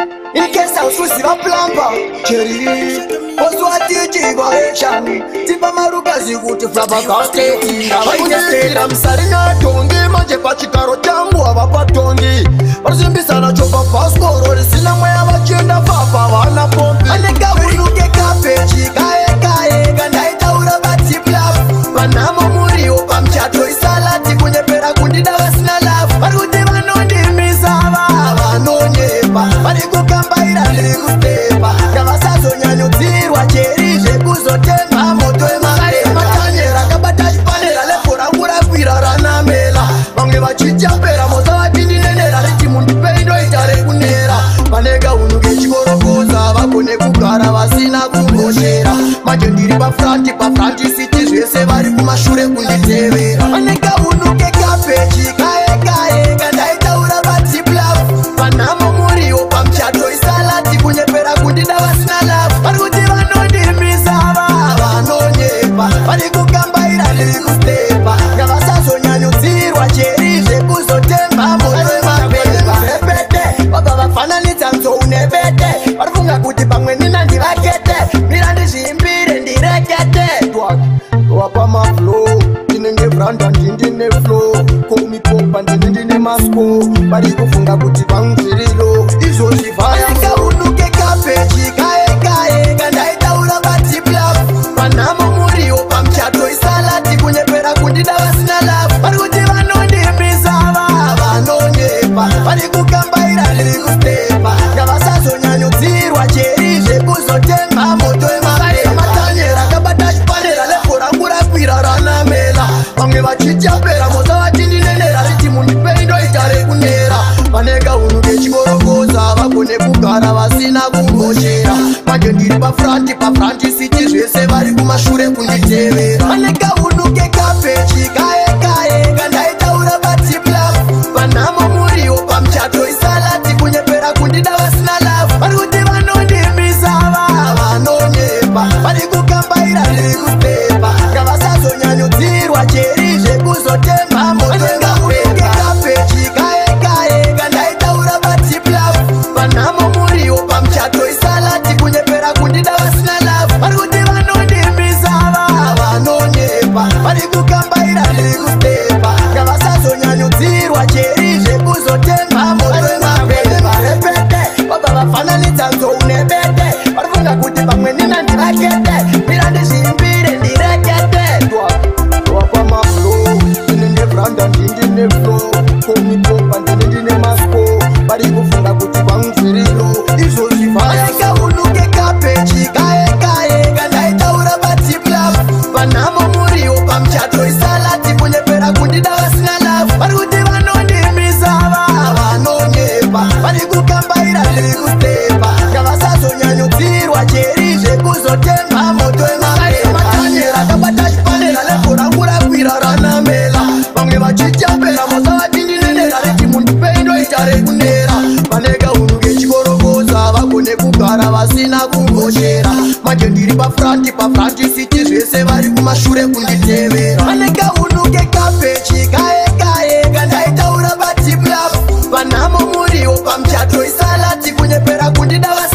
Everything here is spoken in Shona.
In case I was a plumper, cherry. Oswati chigo echani, tipa marukazi kuti flaba kasteti. I'm sarina tongi, manje pachikaro jambu avapa tongi. Parzimbisa na chopa pasporo, sina mwaya wachenda papa wana pompi. Aneka unuke kapechi, kae, gandaita urabati plafu. Panamo muri opa mchato isalati, kunye pera kundida wasina lafu. Paruti vanondi misava, vanonyepa. Pariku kambaira liku stepa. Kavasazo nyanyutirwa cherije kuzotenga moto emarema. Matanyera kabata chipanera lepora kura kwira ranamela. Vange vachichapera moza vatindi nenera riti mundi peindo itare kunera. Vanega unuke chikorokoza vakone kugara vasina kungoshera. Majendiri pafranti siti zvese vari kumashure kunditevera. Vanega unuke kapechi kae kandaita urabati plafu. Panamo muri opa mchato isalati kunyepera kundida vasina lafu. Varikuti vanondimisava vanonyepa. Varikukambaira likustepa. Ngavasazonyanyudzirwa cherije kuzotemba moto emapepa. Repete vabva vafananidza nzo unepete. Varifunga kuti pamwe nina ndivakete. Mirandizviimbire ndirekete. Wapa maflow ndinenge branda ndine flow. Komipopa ndine masko. Varikufunga kuti vangzvirilo izvozvivaya. Aneka unuke kapechi kae kandaita urabati plafu. Panamo muri opa mchato isalati kunyepera kundida vasina lafu. Varikuti vanondimisava vanonyepa. Varikukambaira likustepa. Ngavasazonyanyudzirwa cherije kuzotenga moto emarema. Matanyera kabata chipanera lepora kurakwira ranamela. Vamwe vachichapera moza vatindi nenera riti mundi peindo itare kunera. Vanega unuke chikorokoza vakone kugara vasina kungoshera. Majendiri pafranti siti zvese vari kumashure kunditevera. Vanega unuke kapechi kae kandaita urabati plafu. Panamo muri opa mchato isalati kunyepera kundida vasina lafu. Varikuti vanondimisava vanonyepa. Varikukambaira likustepa. Ngavasazonyanyudzirwa cherije kuzotemba moto emapepa. Kapechi kae kandaita urabati plafu. Panamo muri opa mchato isalati kunyepera kundida vasina lafu. Varikuti vanondimisava vanonyepa. Varikukambaira likustepa. Ngavasazonyanyudzirwa cherije kuzotemba moto emapepa. Repete vabva vafananidza nzo unepete. Varifunga kuti pamwe nina ndivakete. Mirandizviimbire ndirekete. Wapa maflow ndinenge branda ndine flow. Komipopa ndine masko. Varikufunga kuti vangzvirilo izvozvivaya. Aneka unuke kapechi kae kandaita urabati plafu. Panamo muri opa mchato isalati kunyepera kundida vasina lafu. Varikuti vanondimisava vanonyepa. Varikukambaira likustepa. Ngavasazonyanyudzirwa cherije kuzotemba moto emarema. Matanyera kabata chipanera lepora kurakwira ranamela. Vamwe vachichapera moza vatindi nenera riti mundi peindo itare kunera. Vanega unuke chikorokoza vakone kugara vasina kungoshera. Majendiri pafranti siti zvese vari kumashure kunditevera. Vanega unuke kapechi kae kandaita urabati plafu. Panamo muri opa mchato isalati kunyepera kundida vasina